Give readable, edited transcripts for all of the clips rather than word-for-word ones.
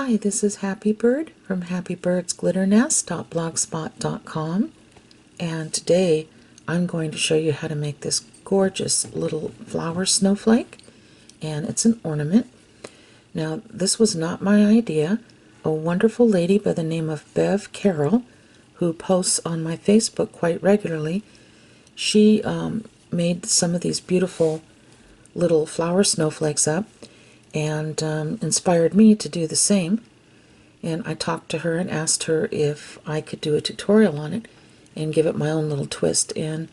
Hi, this is Happy Bird from happybirdsglitternest.blogspot.com, and today I'm going to show you how to make this gorgeous little flower snowflake, and it's an ornament. Now, this was not my idea. A wonderful lady by the name of Bev Carroll, who posts on my Facebook quite regularly, she made some of these beautiful little flower snowflakes up and inspired me to do the same. And I talked to her and asked her if I could do a tutorial on it and give it my own little twist, and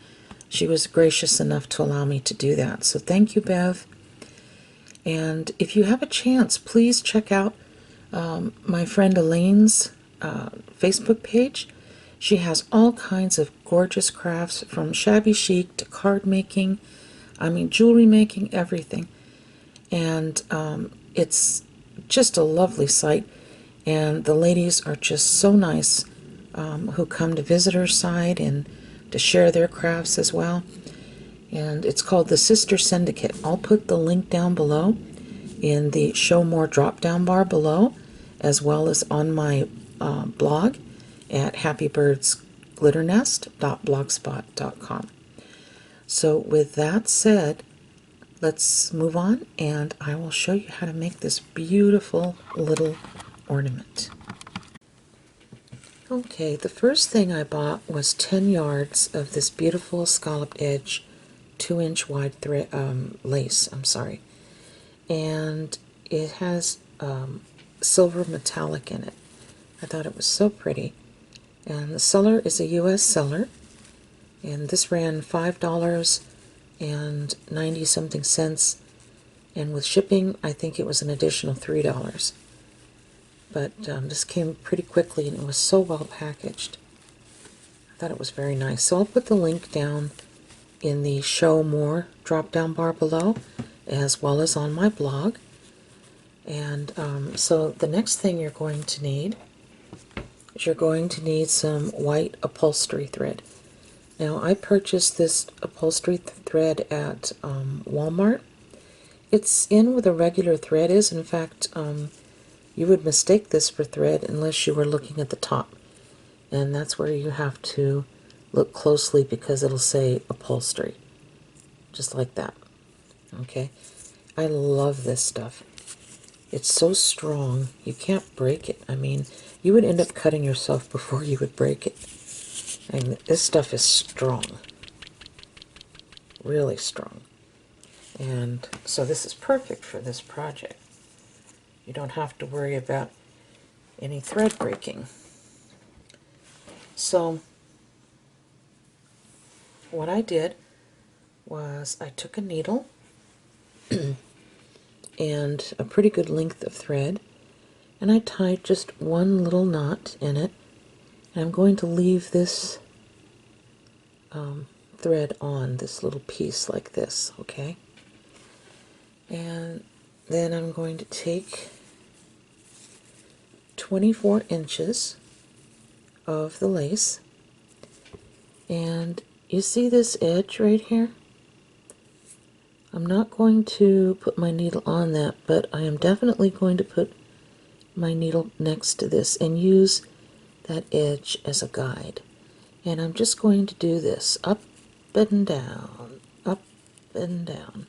she was gracious enough to allow me to do that. So thank you, Bev. And if you have a chance, please check out my friend Elaine's Facebook page. She has all kinds of gorgeous crafts, from shabby chic to card making, jewelry making, everything. And it's just a lovely site, and the ladies are just so nice who come to visit her site and to share their crafts as well. And it's called the Sister Syndicate. I'll put the link down below in the Show More drop-down bar below, as well as on my blog at happybirdsglitternest.blogspot.com. So with that said, let's move on, and I will show you how to make this beautiful little ornament. Okay, the first thing I bought was 10 yards of this beautiful scalloped edge 2-inch wide thread lace, and it has silver metallic in it. I thought it was so pretty, and the seller is a US seller, and this ran $5 and 90 something cents, and with shipping I think it was an additional $3. But this came pretty quickly, and it was so well packaged. I thought it was very nice. So I'll put the link down in the Show More drop down bar below, as well as on my blog. And so the next thing you're going to need is you're going to need some white upholstery thread. Now, I purchased this upholstery thread at Walmart. It's in where the regular thread is. In fact, you would mistake this for thread unless you were looking at the top. And that's where you have to look closely, because it'll say upholstery. Just like that. Okay? I love this stuff. It's so strong, you can't break it. You would end up cutting yourself before you would break it. This stuff is strong, really strong. And so this is perfect for this project. You don't have to worry about any thread breaking. So what I did was I took a needle and a pretty good length of thread, and I tied just one little knot in it. And I'm going to leave this thread on this little piece like this, okay? And then I'm going to take 24 inches of the lace, and you see this edge right here? I'm not going to put my needle on that, but I am definitely going to put my needle next to this and use that edge as a guide. And I'm just going to do this up and down, up and down,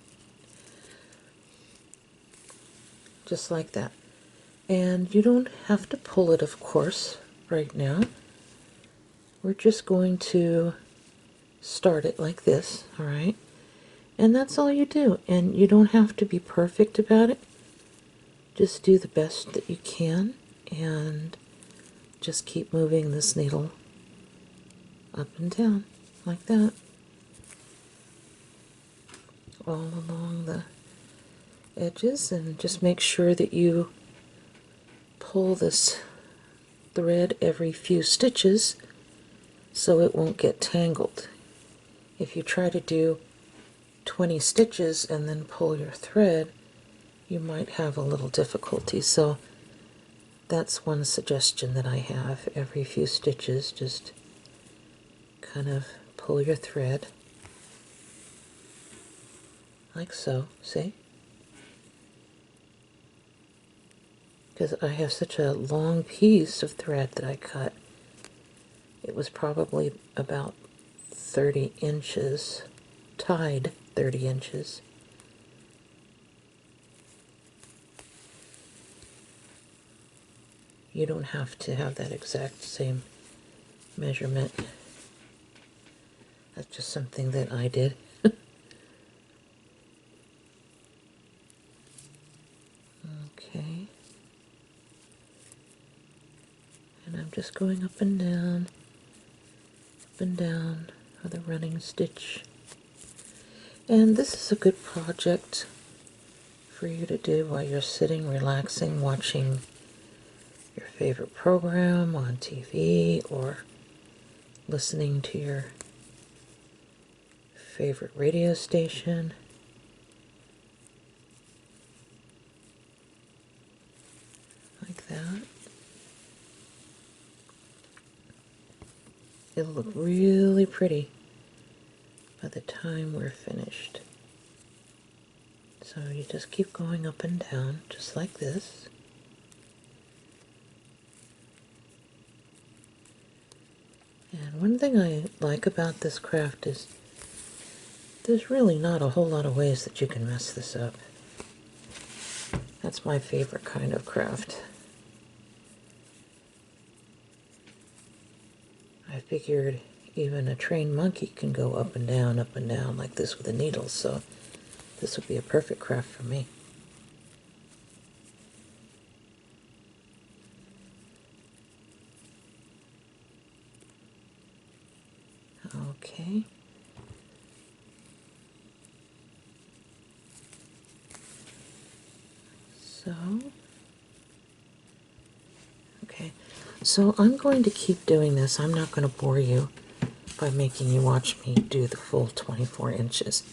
just like that. And you don't have to pull it, of course, right now. We're just going to start it like this, all right? And that's all you do. And you don't have to be perfect about it. Just do the best that you can, and just keep moving this needle up and down like that, all along the edges. And just make sure that you pull this thread every few stitches so it won't get tangled. If you try to do 20 stitches and then pull your thread, you might have a little difficulty. So that's one suggestion that I have. Every few stitches, just kind of pull your thread like so, see? because I have such a long piece of thread that I cut. It was probably about 30 inches, tied 30 inches. You don't have to have that exact same measurement. That's just something that I did. Okay. And I'm just going up and down with a running stitch. And this is a good project for you to do while you're sitting, relaxing, watching your favorite program on TV or listening to your favorite radio station. Like that. It'll look really pretty by the time we're finished. So you just keep going up and down, just like this. And one thing I like about this craft is there's really not a whole lot of ways that you can mess this up. That's my favorite kind of craft. I figured even a trained monkey can go up and down like this with a needle, so this would be a perfect craft for me. Okay. So I'm going to keep doing this. I'm not going to bore you by making you watch me do the full 24 inches.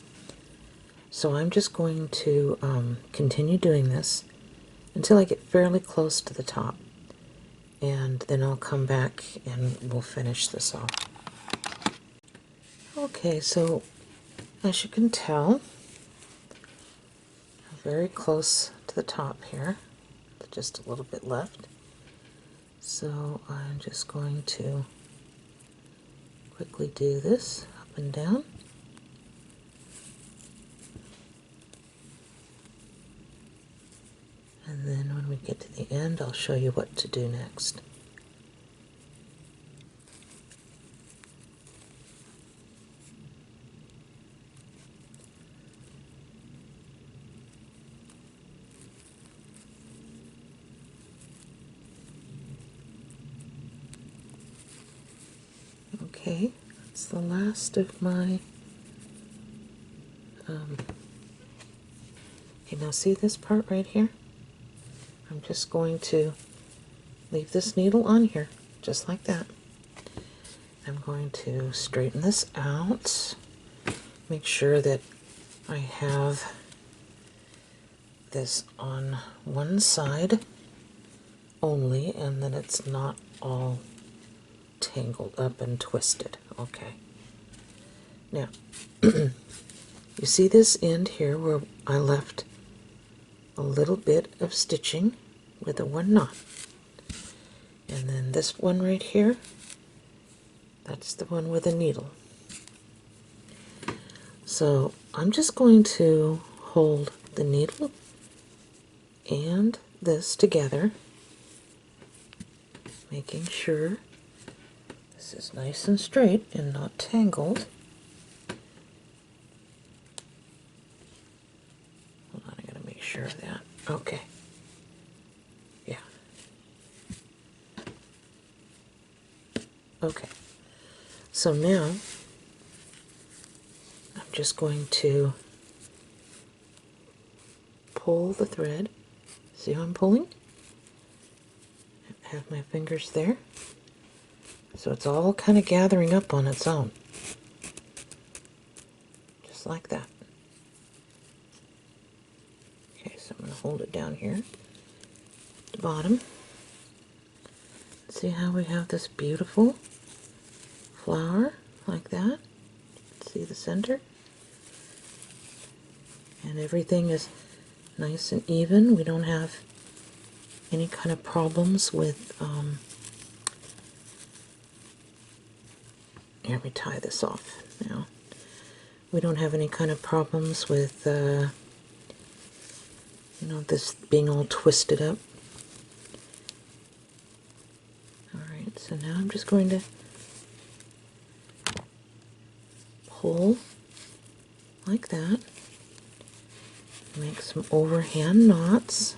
So I'm just going to continue doing this until I get fairly close to the top. And then I'll come back and we'll finish this off. Okay, so as you can tell, I'm very close to the top here. Just a little bit left. So I'm just going to quickly do this up and down. And then when we get to the end, I'll show you what to do next. Okay, that's the last of my, okay, now see this part right here? I'm just going to leave this needle on here, just like that. I'm going to straighten this out, make sure that I have this on one side only, and that it's not all tangled up and twisted. Okay. Now, you see this end here where I left a little bit of stitching with a one knot. And then this one right here, that's the one with a needle. So I'm just going to hold the needle and this together, making sure this is nice and straight and not tangled. Hold on, I gotta make sure of that. Okay. Yeah. Okay. So now I'm just going to pull the thread. See how I'm pulling? I have my fingers there. So it's all kind of gathering up on its own. Just like that. Okay, so I'm going to hold it down here at the bottom. See how we have this beautiful flower like that? See the center? And everything is nice and even. We don't have any kind of problems with, here, let me tie this off now. We don't have any kind of problems with, you know, this being all twisted up. Alright, so now I'm just going to pull like that. Make some overhand knots.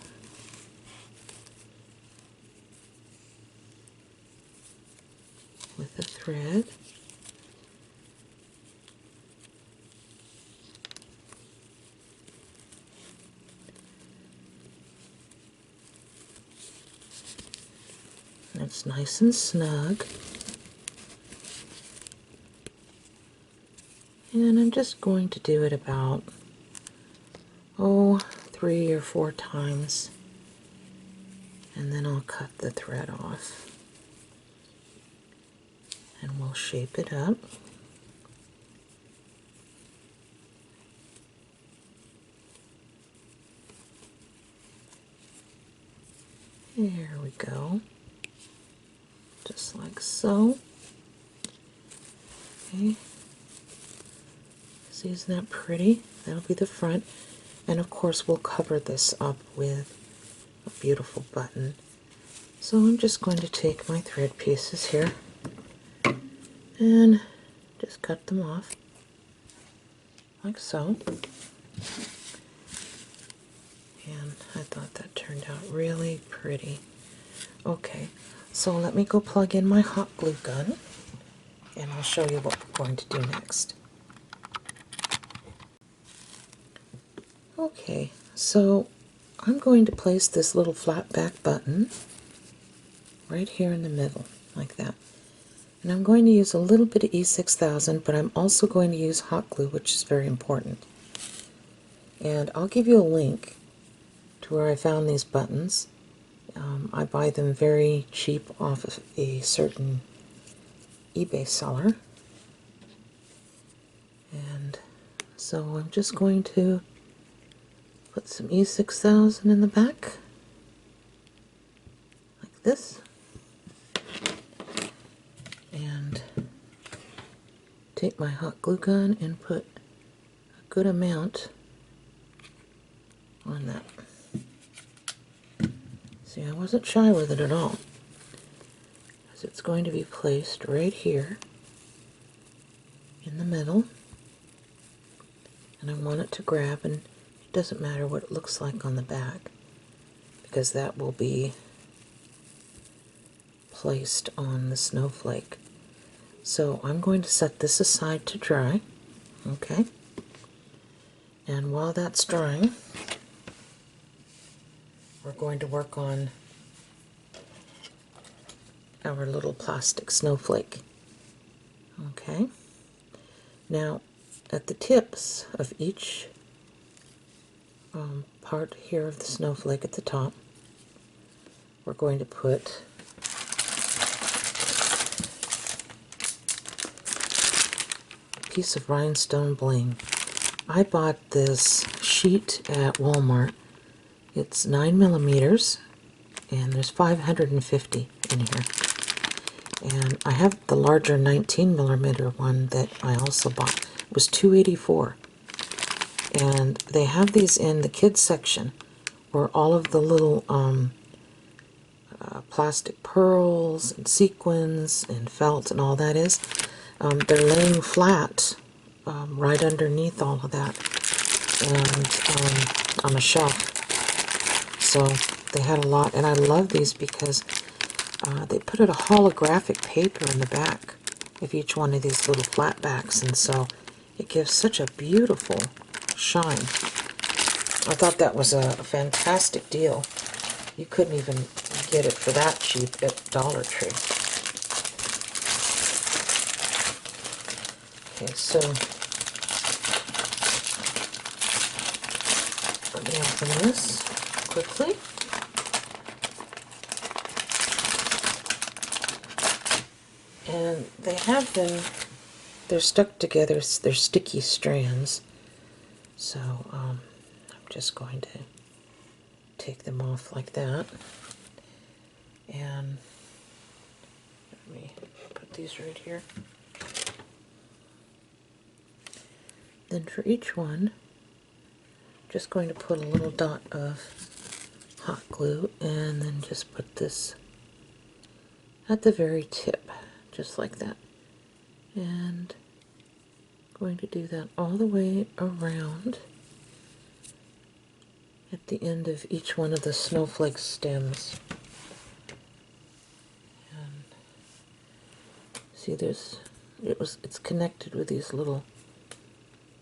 With a thread. It's nice and snug. And I'm just going to do it about, 3 or 4 times. And then I'll cut the thread off. And we'll shape it up. There we go. Just like so. Okay. See, isn't that pretty? That'll be the front. And of course we'll cover this up with a beautiful button. So I'm just going to take my thread pieces here and just cut them off like so. And I thought that turned out really pretty. Okay, so let me go plug in my hot glue gun and I'll show you what we're going to do next. Okay, so I'm going to place this little flat back button right here in the middle, like that. And I'm going to use a little bit of E6000, but I'm also going to use hot glue, which is very important. And I'll give you a link to where I found these buttons. I buy them very cheap off of a certain eBay seller. And so I'm just going to put some E6000 in the back, like this. And take my hot glue gun and put a good amount on that. See, I wasn't shy with it at all, because it's going to be placed right here in the middle, and I want it to grab, and it doesn't matter what it looks like on the back, because that will be placed on the snowflake. So I'm going to set this aside to dry, okay? And while that's drying, we're going to work on our little plastic snowflake. Okay. Now, at the tips of each part here of the snowflake at the top, we're going to put a piece of rhinestone bling. I bought this sheet at Walmart. It's 9 millimeters, and there's 550 in here. And I have the larger 19 millimeter one that I also bought. It was $2.84. And they have these in the kids section, where all of the little plastic pearls and sequins and felt and all that is, they're laying flat right underneath all of that, and on a shelf. So they had a lot, and I love these because they put a holographic paper in the back of each one of these little flat backs, and so it gives such a beautiful shine. I thought that was a fantastic deal. You couldn't even get it for that cheap at Dollar Tree. Okay, so let me open this quickly. And they have them, they're stuck together, they're sticky strands. So I'm just going to take them off like that. these right here. Then for each one, just going to put a little dot of hot glue and then just put this at the very tip, just like that. And going to do that all the way around at the end of each one of the snowflake stems. And see, it's connected with these little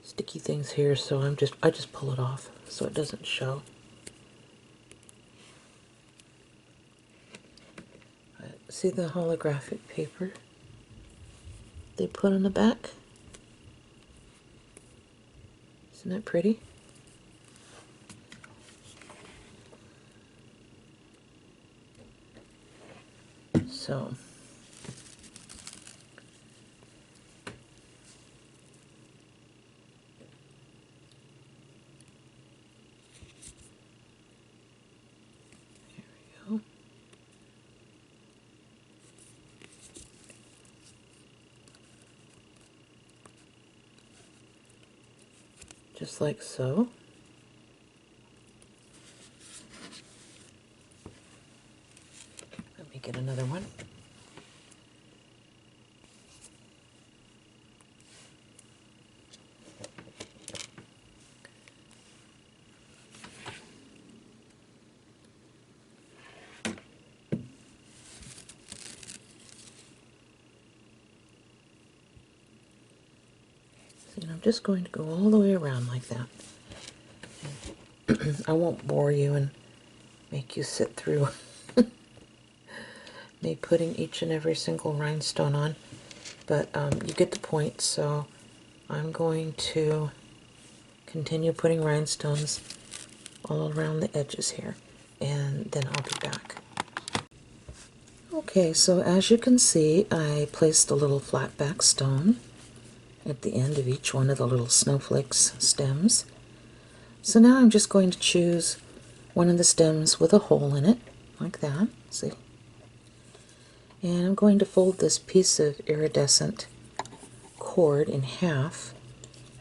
sticky things here, so I just pull it off so it doesn't show. See the holographic paper they put on the back? Isn't that pretty? So here we go. Just like so. Let me get another one. And I'm just going to go all the way around like that. I won't bore you and make you sit through me putting each and every single rhinestone on, but you get the point, so I'm going to continue putting rhinestones all around the edges here, and then I'll be back. Okay, so as you can see, I placed a little flat back stone at the end of each one of the little snowflakes stems. So now I'm just going to choose one of the stems with a hole in it, like that, see? And I'm going to fold this piece of iridescent cord in half.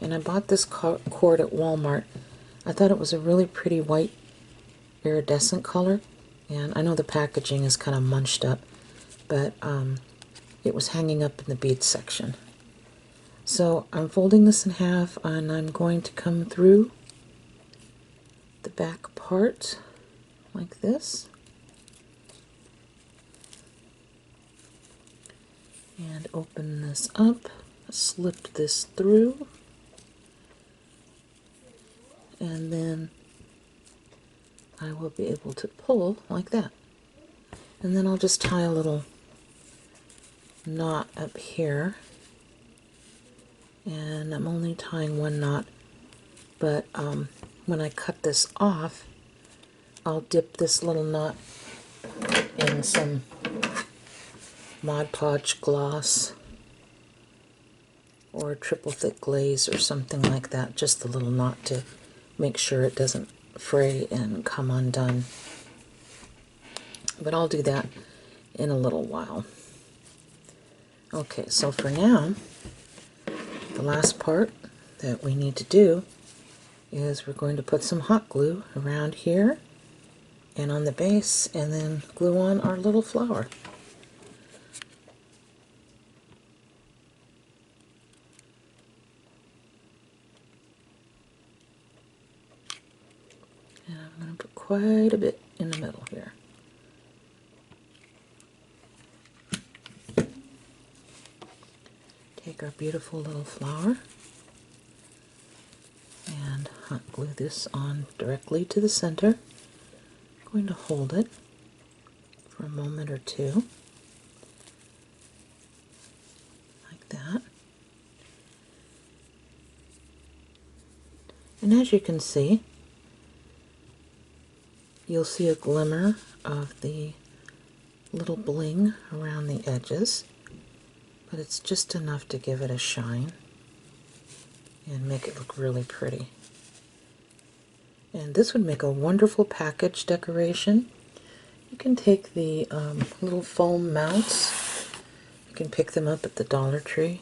And I bought this cord at Walmart. I thought it was a really pretty white iridescent color. And I know the packaging is kind of munched up, but it was hanging up in the beads section. So I'm folding this in half, and I'm going to come through the back part like this, and open this up, slip this through, and then I will be able to pull like that. And then I'll just tie a little knot up here, and I'm only tying one knot, but when I cut this off, I'll dip this little knot in some Mod Podge gloss or triple thick glaze or something like that, just the little knot to make sure it doesn't fray and come undone. But I'll do that in a little while. Okay, so for now, the last part that we need to do is we're going to put some hot glue around here and on the base, and then glue on our little flower. And I'm going to put quite a bit in the middle here. Take our beautiful little flower and hot glue this on directly to the center. I'm going to hold it for a moment or two, like that. And as you can see, you'll see a glimmer of the little bling around the edges, but it's just enough to give it a shine and make it look really pretty. And this would make a wonderful package decoration. You can take the little foam mounts You can pick them up at the Dollar Tree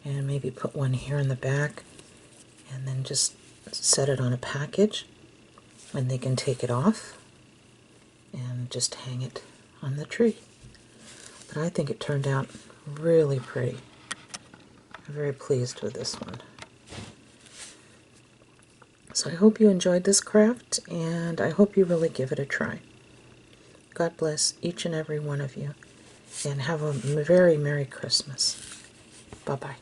and maybe put one here in the back and then just set it on a package, and they can take it off and just hang it on the tree. But I think it turned out really pretty. I'm very pleased with this one. So I hope you enjoyed this craft, and I hope you really give it a try. God bless each and every one of you, and have a very Merry Christmas. Bye-bye.